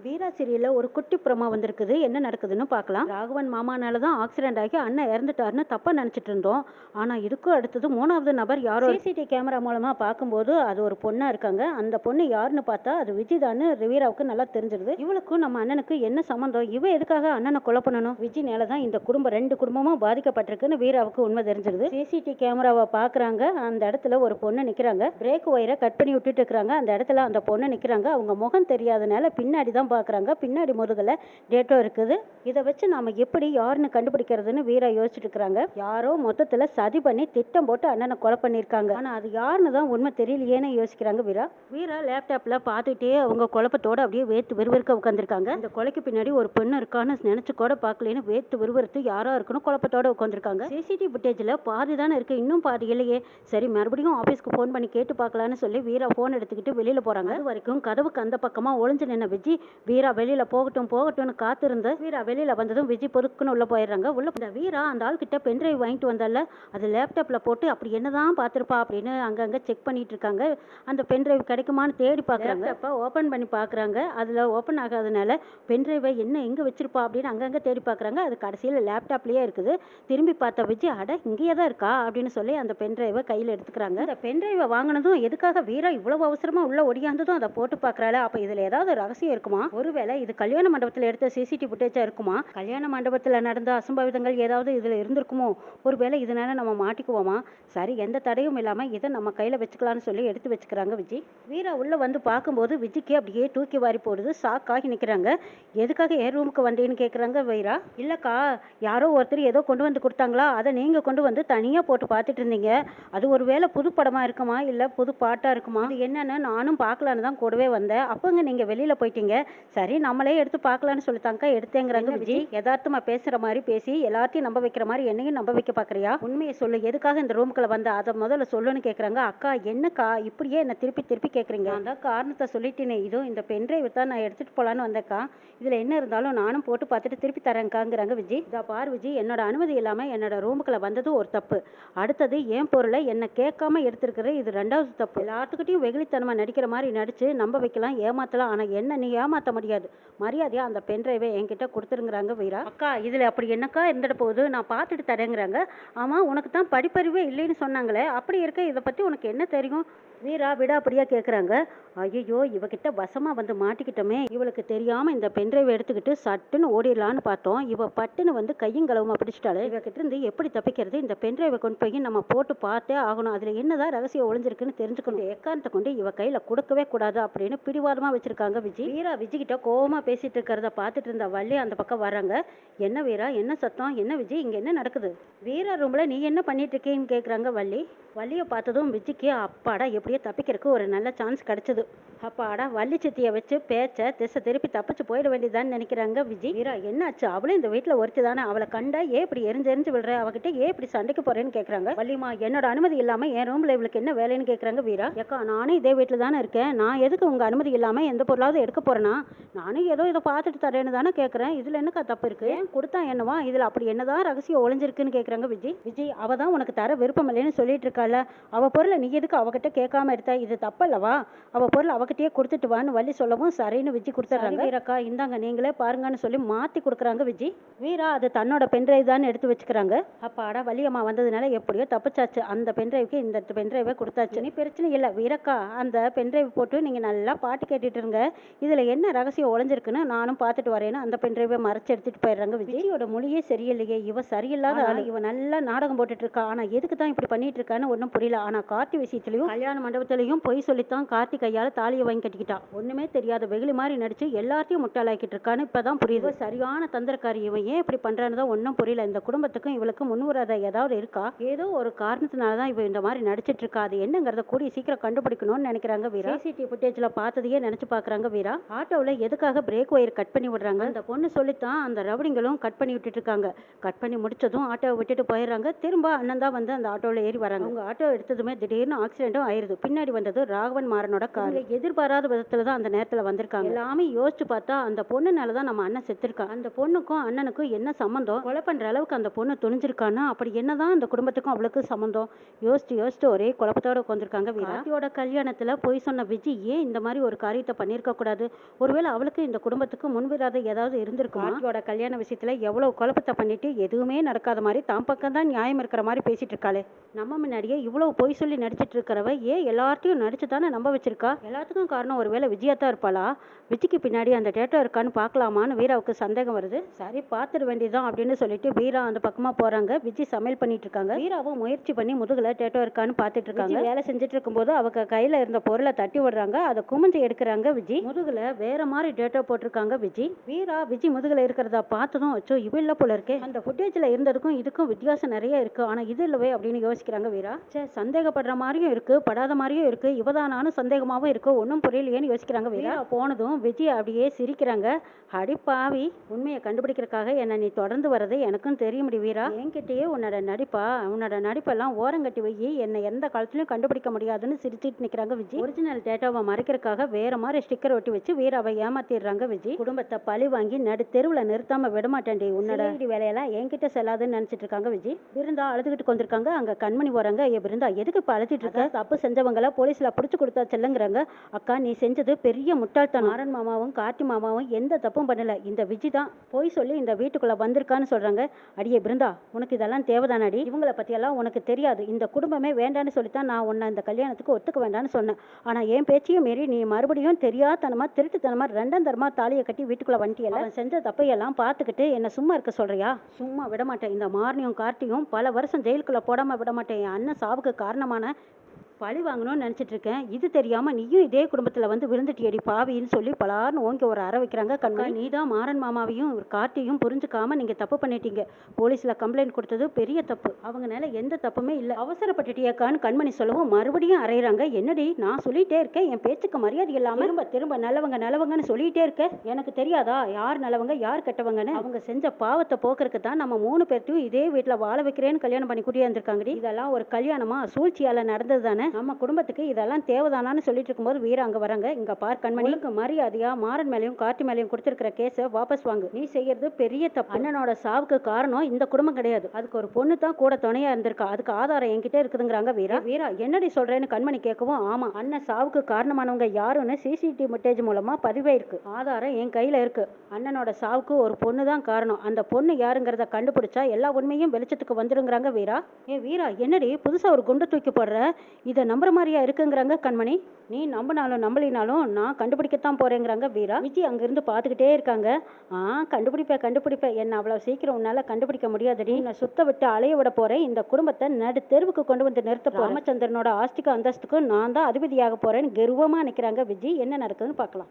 வீரா சீரியல்ல ஒரு குட்டி ப்ரோமோ வந்திருக்குது. என்ன நடக்குதுன்னு பார்க்கலாம். ராகவன் மாமானால தான் ஆக்சிடென்ட் ஆகி அண்ணன் இறந்துட்டாருன்னு தப்பா நினைச்சிட்டு இருந்தோம். ஆனா இதுக்கும் அடுத்தது மூணாவது நபர் யாரோ சிசிடிவி கேமரா மூலமா பார்க்கும்போது அது ஒரு பொண்ணா இருக்காங்க. அந்த பொண்ணு யாருன்னு பார்த்தா அது விஜய் தான்னு வீராவுக்கு நல்லா தெரிஞ்சிருது. இவளுக்கும் நம்ம அண்ணனுக்கு என்ன சம்பந்தம்? இவ எதுக்காக அண்ணனை கொலை பண்ணணும்? விஜய்னால தான் இந்த குடும்பம் ரெண்டு குடும்பமும் பாதிக்கப்பட்டிருக்குன்னு வீராவுக்கு உண்மை தெரிஞ்சிருது. சிசிடிவி கேமராவை பார்க்குறாங்க. அந்த இடத்துல ஒரு பொண்ணு நிற்கிறாங்க. பிரேக் ஒயரை கட் பண்ணி விட்டுட்டு இருக்கிறாங்க. அந்த இடத்துல அந்த பொண்ணு நிற்கிறாங்க. அவங்க முகம் தெரியாதனால பின்னாடி தான் பார்க்குறாங்க. பின்னாடி முதுகில் டேட்டோ இருக்குது. இதை வச்சு நாம எப்படி யாருன்னு கண்டுபிடிக்கிறதுன்னு வீரா யோசிச்சுட்டு இருக்கிறாங்க. யாரோ மொத்தத்தில் சதி பண்ணி திட்டம் போட்டு அண்ணனை கொலை பண்ணியிருக்காங்க. ஆனால் அது யாருன்னு தான் உண்மை தெரியலையேன்னு யோசிக்கிறாங்க வீரா லேப்டாப்பில் பார்த்துட்டே அவங்க குழப்பத்தோடு அப்படியே வேத்து விறுவிறுக்க உட்காந்துருக்காங்க. இந்த கொலைக்கு பின்னாடி ஒரு பெண்ணு இருக்கான்னு நினச்சி கூட பார்க்கலன்னு வேத்து விறுவிறுத்து யாரோ இருக்குன்னு குழப்பத்தோடு உட்காந்துருக்காங்க. சிசிடிவி ஃபுட்டேஜில் பாதி தானே இருக்குது, இன்னும் பாதி இல்லையே. சரி, மறுபடியும் ஆஃபீஸ்க்கு ஃபோன் பண்ணி கேட்டு பார்க்கலான்னு சொல்லி வீரா ஃபோன் எடுத்துக்கிட்டு வெளியில் போகிறாங்க. அது வரைக்கும் கதவுக்கு அந்த பக்கமாக ஒளிஞ்சு நின்ன விஜய் வீரா வெளியில போகட்டும்னு காத்திருந்த வீரா வெளியில வந்ததும் விஜய் பொறுக்குன்னு உள்ள போயிடுறாங்க. உள்ள இந்த வீரா அந்த ஆள் கிட்ட பென்ட்ரைவ் வாங்கிட்டு வந்தால அது லேப்டாப்ல போட்டு அப்படி என்னதான் பார்த்துருப்பா அப்படின்னு அங்கங்க செக் பண்ணிட்டு இருக்காங்க. அந்த பென்ட்ரைவ் கிடைக்குமான்னு தேடி பார்க்குறாங்க. அப்போ ஓப்பன் பண்ணி பார்க்குறாங்க. அதுல ஓப்பன் ஆகாதனால பென்ட்ரைவை என்ன எங்க வச்சிருப்பா அப்படின்னு அங்கங்க தேடி பார்க்குறாங்க. அது கடைசியில் லேப்டாப்லயே இருக்குது. திரும்பி பார்த்த விஜய் அட இங்கேயே தான் இருக்கா அப்படின்னு சொல்லி அந்த பென்ட்ரைவை கையில் எடுத்துக்கிறாங்க. அந்த பென்ட்ரைவை வாங்கினதும் எதுக்காக வீரா இவ்வளவு அவசரமா உள்ள ஒடியாந்ததும் அதை போட்டு பார்க்குறாள். அப்போ இதுல ஏதாவது ரகசியம் இருக்குமா? ஒருவேளை இது கல்யாண மண்டபத்தில் எடுத்த சிசிடிவி ஃபுட்டேஜா இருக்குமா? கல்யாண மண்டபத்தில் நடந்த அசம்பாவிதங்கள் ஏதாவது இதில் இருந்திருக்குமோ? ஒருவேளை இதனால நம்ம மாட்டிக்குவோமா? சரி, எந்த தடையும் இல்லாமல் இதை நம்ம கையில் வச்சுக்கலாம்னு சொல்லி எடுத்து வச்சுக்கிறாங்க விஜய். வீரா உள்ள வந்து பார்க்கும்போது விஜய்க்கு அப்படியே தூக்கி வாரி போடுது. ஷாக்காகி நிற்கிறாங்க. எதுக்காக என் ரூமுக்கு வந்தேன்னு கேட்குறாங்க வீரா. இல்லைக்கா, யாரோ ஒருத்தர் ஏதோ கொண்டு வந்து கொடுத்தாங்களா, அதை நீங்கள் கொண்டு வந்து தனியாக போட்டு பார்த்துட்டு இருந்தீங்க. அது ஒருவேளை புது படமாக இருக்குமா இல்லை புது பாட்டாக இருக்குமா, அது என்னன்னு நானும் பார்க்கலான்னு தான் கூடவே வந்தேன். அப்போங்க நீங்கள் வெளியில் போயிட்டீங்க. சரி, நம்மளே எடுத்து பார்க்கலான்னு சொல்லித்தாங்க எடுத்தேங்கிறாங்க விஜய். யதார்த்தமா பேசுற மாதிரி பேசி எல்லாத்தையும் நம்ப வைக்கிற மாதிரி என்னையும் நம்ப வைக்க பாக்குறியா? உண்மையை சொல்லு, எதுக்காக இந்த ரூமுக்குள்ள வந்த அதை முதல்ல சொல்லுன்னு கேக்குறாங்க. அக்கா என்னக்கா இப்படியே என்ன திருப்பி திருப்பி கேக்குறீங்க? அந்த காரணத்தை சொல்லிட்டேனே, இதோ இந்த பென்ட்ரைவ் தான் நான் எடுத்துட்டு போலான்னு வந்தேக்கா. இதுல என்ன இருந்தாலும் நானும் போட்டு பார்த்துட்டு திருப்பி தரேங்காங்கிறாங்க விஜய். இதா பார் விஜய், என்னோட அனுமதி இல்லாம என்னோட ரூமுக்குள்ள வந்தது ஒரு தப்பு. அடுத்தது என் பொருளை என்ன கேட்காம எடுத்திருக்கிற இது ரெண்டாவது தப்பு. எல்லாத்துக்கிட்டையும் வெகுளித்தனமா நடிக்கிற மாதிரி நடிச்சு நம்ப வைக்கலாம், ஏமாத்தலாம். ஆனா என்ன நீ ஏமாத்த முடியாது. மரியாதையா அந்த பென்ட்ரைவை என்கிட்ட கொடுத்துருங்கிறாங்க வீரா. அக்கா இதுல அப்படி என்னக்கா இருந்துட போகுது, நான் பார்த்துட்டு தரேங்கிறாங்க. ஆமா, உனக்கு தான் படிப்பறிவே இல்லைன்னு சொன்னாங்களே, அப்படி இருக்க இதை பத்தி உனக்கு என்ன தெரியும்? வீரா விடாப்படியா கேட்குறாங்க. ஐயோ, இவகிட்ட வசமா வந்து மாட்டிக்கிட்டோமே. இவளுக்கு தெரியாம இந்த பென்ட்ரைவ் எடுத்துக்கிட்டு சட்டுன்னு ஓடிடலான்னு பார்த்தோம். இவ பட்டுன்னு வந்து கையும் களவுமா பிடிச்சிட்டாலே. இவகிட்ட இருந்து எப்படி தப்பிக்கிறது? இந்த பென்ட்ரைவை கொண்டு போய் நம்ம போட்டு பார்த்தே ஆகணும். அதுல என்னதான் ரகசியம் ஒளிஞ்சிருக்குன்னு தெரிஞ்சுக்கணும். எக்காரணத்தை கொண்டு இவ கையில கொடுக்கவே கூடாது அப்படின்னு பிடிவாதமா வச்சிருக்காங்க விஜய். வீரா விஜய் கிட்ட கோவமா பேசிட்டு இருக்கிறத பார்த்துட்டு இருந்த வள்ளி அந்த பக்கம் வராங்க. என்ன வீரா, என்ன சத்தம்? என்ன விஜய், இங்க என்ன நடக்குது? வீரா ரூம்ல நீ என்ன பண்ணிட்டு இருக்கீன்னு கேக்குறாங்க வள்ளி. வள்ளியை பார்த்ததும் விஜய்க்கு அப்பாடா எப்படியோ தப்பிக்கிறதுக்கு ஒரு நல்ல சான்ஸ் கிடைச்சது. அப்பாடா வள்ளி சித்தியை வச்சு பேச்ச திசை திருப்பி தப்பிச்சு போயிட வேண்டியதான்னு நினைக்கிறாங்க விஜய். வீரா என்னாச்சு? அவளும் இந்த வீட்டில் ஒருத்தி தானே, அவளை கண்டா ஏன் இப்படி எரிஞ்சு விடுற? அவகிட்ட ஏன் இப்படி சண்டைக்கு போறேன்னு கேட்குறாங்க. வள்ளிமா, என்னோட அனுமதி இல்லாம என் ரூம்ல இவளுக்கு என்ன வேலைன்னு கேட்குறாங்க வீரா. ஏக்கா, நானும் இதே வீட்டில் தானே இருக்கேன், நான் எதுக்கு உங்க அனுமதி இல்லாம எந்த பொருளாவது எடுக்க போறேனா? நானும் ஏதோ இதை பார்த்துட்டு தரேன்னு தானே கேட்குறேன். இதுல என்னக்கா தப்பு இருக்கு? கொடுத்தா என்னவா? இதுல அப்படி என்னதான் ரகசியம் ஒளிஞ்சிருக்குன்னு கேட்குறாங்க விஜய். அவ தான் உனக்கு தர விருப்பம் இல்லைன்னு சொல்லிட்டு இருக்காள். அவ பொருளை நீ எதுக்கு அவகிட்ட கேட்காம எடுத்தா? இது தப்பல்லவா? அவ பொருள் அவகிட்டயே கொடுத்துட்டு வான்னு வள்ளி சொல்லவும் சரின்னு விஜய் கொடுத்துட்றாங்க. வீராக்கா இந்தாங்க நீங்களே பாருங்கன்னு சொல்லி மாத்தி கொடுக்குறாங்க விஜய். வீரா அது தன்னோட பென்ட்ரைவ் தான் எடுத்து வச்சுக்கிறாங்க. அப்பாடா வள்ளியம்மா வந்ததுனால எப்படியோ தப்பிச்சாச்சு. அந்த பென்ட்ரைவுக்கு இந்த பென்ட்ரைவை கொடுத்தாச்சு. நீ பிரச்சனை இல்லை வீரக்கா, அந்த பென்ட்ரைவ் போட்டு நீங்க நல்லா பாட்டு கேட்டுட்டு இருங்க. இதுல என்ன ரகசியம் ஒளிஞ்சிருக்குன்னு நானும் பார்த்துட்டு வரேன்னு அந்த பென்ட்ரைவை மறைச்சு எடுத்துட்டு போயிடுறாங்க. விஜயோட மொழியே சரியில்லையே. இவ சரியில்லாத ஆளு. இவ நல்லா நாடகம் போட்டுட்டு இருக்கா. ஆனா எதுக்கு தான் இப்படி பண்ணிட்டு இருக்கான்னு ஒன்றும் புரியல. ஆனா கார்த்தி விஷயத்திலையும் கல்யாண மண்டபத்திலையும் பொய் சொல்லித்தான் கார்த்தி கையால தாலியை வாங்கி கட்டிக்கிட்டா. ஒண்ணுமே தெரியாத வெகுளி மாதிரி நடிச்சு எல்லாத்தையும் முட்டாளாக்கிட்டு இருக்கான்னு இப்பதான் புரியுது. சரியான தந்திரக்காரி. இவன் ஏன் இப்படி பண்றான்னு தான் ஒன்றும் புரியல. இந்த குடும்பத்துக்கும் இவளுக்கும் முன்வராத ஏதாவது இருக்கா? ஏதோ ஒரு காரணத்தினாலதான் இவ இந்த மாதிரி நடிச்சிட்டு இருக்கா. அது என்னங்கிறத கூடிய சீக்கிரம் கண்டுபிடிக்கணும்னு நினைக்கிறாங்க வீரா. சிசிடிவி ஃபுட்டேஜ்ல பார்த்ததையே நினைச்சு பாக்குறாங்க வீரா. ஆட்டோவில் எதுக்காக பிரேக் ஒயர் கட் பண்ணி விடுறாங்க? அந்த பொண்ணு சொல்லித்தான் அந்த ரவுடிங்களும் கட் பண்ணி விட்டுட்டு இருக்காங்க. கட் பண்ணி முடிச்சதும் ஆட்டோவை விட்டுட்டு போயிடுறாங்க. திரும்ப அண்ணன் தான் வந்து அந்த ஆட்டோவில் ஏறி வராங்க. அவங்க ஆட்டோ எடுத்ததுமே திடீர்னு ஆக்சிடென்ட்டும் ஆயிருது. பின்னாடி வந்தது ராகவன் மாறனோட கார். எதிர்பாராத விதத்துல தான் அந்த நேரத்துல வந்திருக்காங்க. எல்லாமே யோசிச்சு பார்த்தா அந்த பொண்ணுனாலதான் நம்ம அண்ணன் செத்துருக்கா. அந்த பொண்ணுக்கும் அண்ணனுக்கும் என்ன சம்பந்தம்? கொலை பண்ற அளவுக்கு அந்த பொண்ணு துணிஞ்சிருக்கான்னா அப்படி என்னதான் அந்த குடும்பத்துக்கும் அவளுக்கு சம்பந்தம்? யோசிச்சு ஒரே குழப்பத்தோட உட்காந்துருக்காங்க வீரா. கல்யாணத்துல போய் சொன்ன விஜய் ஏன் இந்த மாதிரி ஒரு காரியத்தை பண்ணிருக்க கூடாது? ஒருவேளை அவளுக்கு அவளுக்கு இந்த குடும்பத்துக்கு முன்விராத ஏதாவது இருந்திருக்கும். ஆர்த்தியோட கல்யாண விஷயத்துல எவ்வளவு குழப்பத்தை பண்ணிட்டு எதுவுமே நடக்காத மாதிரி தான் பக்கம் தான் நியாயம் இருக்கிற மாதிரி பேசிட்டு இருக்காளே. நம்ம முன்னாடியே இவ்வளவு பொய் சொல்லி நடிச்சிட்டு இருக்கிறவ ஏன் எல்லார்ட்டையும் நடிச்சு தானே நம்ப வச்சிருக்கா? எல்லாத்துக்கும் காரணம் ஒருவேளை விஜயா தான் இருப்பாளா? விஜிக்கு பின்னாடி அந்த டேட்டோ இருக்கான்னு பார்க்கலாமான்னு வீராவுக்கு சந்தேகம் வருது. சரி பார்த்துட வேண்டியதான் அப்படின்னு சொல்லிட்டு வீரா அந்த பக்கமா போறாங்க. விஜி சமையல் பண்ணிட்டு இருக்காங்க. வீராவும் முயற்சி பண்ணி முதுகுல டேட்டோ இருக்கான்னு பார்த்துட்டு இருக்காங்க. வேலை செஞ்சுட்டு இருக்கும்போது அவங்க கையில இருந்த பொருளை தட்டி விடுறாங்க. அதை குமிஞ்சு எடுக்கிறாங்க விஜி. முதுகுல வேற மாதிரி டேட்டோ போட்டிருக்காங்க விஜி. வீரா விஜி முதுகுல இருக்கிறதா பார்த்ததும் அச்சோ இவ இல்ல போல இருக்கே, அந்த ஃபுட்டேஜ்ல இருந்ததுக்கும் இதுக்கும் வித்தியாசம் நிறைய இருக்கு, ஆனா இது இல்லவே அப்படின்னு யோசிக்கிறாங்க வீரா. சே சந்தேகப்படுற மாதிரியும் இருக்கு, படாத மாதிரியும் இருக்கு, இவதானாலும் சந்தேகமாவும் இருக்கு, ஒன்னும் புரியலையேன்னு யோசிக்கிறாங்க வீரா. போனதும் விஜய் அப்படியே சிரிக்கிறாங்க. அடி பாவி, உண்மையை கண்டுபிடிக்கிறதுக்காக என்ன நீ தொடர்ந்து வர்றது எனக்கும் தெரிய முடியும் வீரா. என்கிட்டயே உன்னோட நடிப்பெல்லாம் ஓரங்கட்டி வை, என்னை எந்த காலத்திலயும் கண்டுபிடிக்க முடியாதுன்னு சிரிச்சிட்டு நிக்கிறாங்க விஜய். ஒரிஜினல் டேட்டாவை மறைக்கிறதுக்காக வேற மாதிரி ஸ்டிக்கர் ஒட்டி வச்சு வீராவை ஏமாத்திடுறாங்க விஜய். குடும்பத்தை பழி வாங்கி நடு தெருவுல நிறுத்தாம விடமாட்டேன்டி, உன்னோட வேலையெல்லாம் என்கிட்ட செல்லாதுன்னு நினைச்சிட்டு இருக்காங்க விஜய். பிருந்தா அழுதுகிட்டு வந்திருக்காங்க. அங்க கண்மணி வராங்க. ஐயா பிருந்தா எதுக்கு இப்ப அழுத்திட்டு இருக்க? தப்பு செஞ்சவங்கள போலீஸ்ல புடிச்சு கொடுத்தா செல்லுங்கிறாங்க. அக்கா நீ செஞ்சது பெரிய முட்டாள்தனம். மாறன் மாமாவும் கார்த்தி மாமாவும் எந்த தப்பும் பண்ணல, இந்த விஜி தான் போய் சொல்லி இந்த வீட்டுக்குள்ள வந்திருக்கான்னு சொல்றாங்க. அடியே பிருந்தா உனக்கு இதெல்லாம் தேவைதானடி? இவங்கள பத்தியெல்லாம் உனக்கு தெரியாது. இந்த குடும்பமே வேண்டான்னு சொல்லித்தான் நான் உன்னை இந்த கல்யாணத்துக்கு ஒத்துக்க வேண்டான்னு சொன்னேன். ஆனா என் பேச்சையும் மீறி நீ மறுபடியும் தெரியாதனமா திருட்டுத்தனமா ரெண்டாம் தரமா தாலியை கட்டி வீட்டுக்குள்ள வந்துட்டியல. அவன் செஞ்ச தப்பையெல்லாம் பார்த்துக்கிட்டு என்ன சும்மா இருக்க சொல்றியா? சும்மா விட மாட்டேன். இந்த மாரணியும் கார்த்தியும் பல வருஷம் ஜெயிலுக்குள்ள போடாம விட மாட்டேன். என் அண்ணன் சாவுக்கு காரணமான பழி வாங்கணும்னு நினைச்சிட்டு இருக்கேன். இது தெரியாம நீயும் இதே குடும்பத்துல வந்து விழுந்துட்டியடி பாவின்னு சொல்லி பலார்னு ஓங்கி ஒரு அற வைக்கிறாங்க. கண்மணி நீ தான் மாறன் மாமாவையும் கார்த்தியும் புரிஞ்சுக்காம நீங்க தப்பு பண்ணிட்டீங்க. போலீஸ்ல கம்ப்ளைண்ட் கொடுத்தது பெரிய தப்பு. அவங்க மேல எந்த தப்புமே இல்ல, அவசரப்பட்டுட்டியாக்கான்னு கண்மணி சொல்லவும் மறுபடியும் அறையிறாங்க. என்னடி நான் சொல்லிட்டே இருக்கேன், என் பேச்சுக்கு மரியாதை இல்லாம திரும்ப திரும்ப நல்லவங்கன்னு சொல்லிட்டே இருக்க. எனக்கு தெரியாதா யார் நல்லவங்க யார் கெட்டவங்கன்னு? அவங்க செஞ்ச பாவத்தை போக்குறதுக்கு தான் நம்ம 3 பேர்த்தையும் இதே வீட்டுல வாழ வைக்கிறேன்னு கல்யாணம் பண்ணி கூட்டியே இருந்திருக்காங்கடி. இதெல்லாம் ஒரு கல்யாணமா? சூழ்ச்சியால நடந்தது தானே. நம்ம குடும்பத்துக்கு இதெல்லாம் தேவைதானான்னு சொல்லிட்டு இருக்கும்போது வீரா அங்க வராங்க. இங்க பார் கண்மணி, உங்களுக்கு மரியாதையா மாறன் மேலையும் கார்த்தி மேலையும் கொடுத்திருக்கிற கேஸை வாபஸ் வாங்கு. நீ செய்யறது பெரிய தப்பு. அண்ணனோட சாவுக்கு காரணம் இந்த குடும்பம் கிடையாது, அதுக்கு ஒரு பொண்ணு தான் கூட துணையா இருந்திருக்கா. அதுக்கு ஆதாரம் என்கிட்ட இருக்குதுங்கிறாங்க வீரா. வீரா என்னடி சொல்றேன்னு கண்மணி கேட்கவும், ஆமா அண்ணன் சாவுக்கு காரணமானவங்க யாருன்னு சிசிடிவி ஃபுட்டேஜ் மூலமா பதிவாயிருக்கு, ஆதாரம் என் கையில இருக்கு. அண்ணனோட சாவுக்கு ஒரு பொண்ணு தான் காரணம், அந்த பொண்ணு யாருங்கிறத கண்டுபிடிச்சா எல்லா உண்மையும் வெளிச்சத்துக்கு வந்துருங்கிறாங்க வீரா. ஏ வீரா என்னடி புதுசா ஒரு குண்டு தூக்கி போடுற, இதை நம்புற மாதிரியா இருக்குங்கிறாங்க கண்மணி. நீ நம்பினாலும் நம்பலினாலும் நான் கண்டுபிடிக்கத்தான் போறேங்கிறாங்க வீரா. விஜய் அங்கிருந்து பார்த்துக்கிட்டே இருக்காங்க. கண்டுபிடிப்பேன், என்ன அவ்வளவு சீக்கிரம் உன்னால கண்டுபிடிக்க முடியாதடி. நான் சுத்த விட்டு அலைய விட போறேன், இந்த குடும்பத்தை நடு தெருவுக்கு கொண்டு வந்து நிறுத்த போறேன். ராமச்சந்திரனோட ஆஸ்திக்கு அந்தஸ்துக்கு நான் தான் அதிபதியாக போறேன்னு கர்வமா நினைக்கிறாங்க விஜய். என்ன நடக்குதுன்னு பார்க்கலாம்.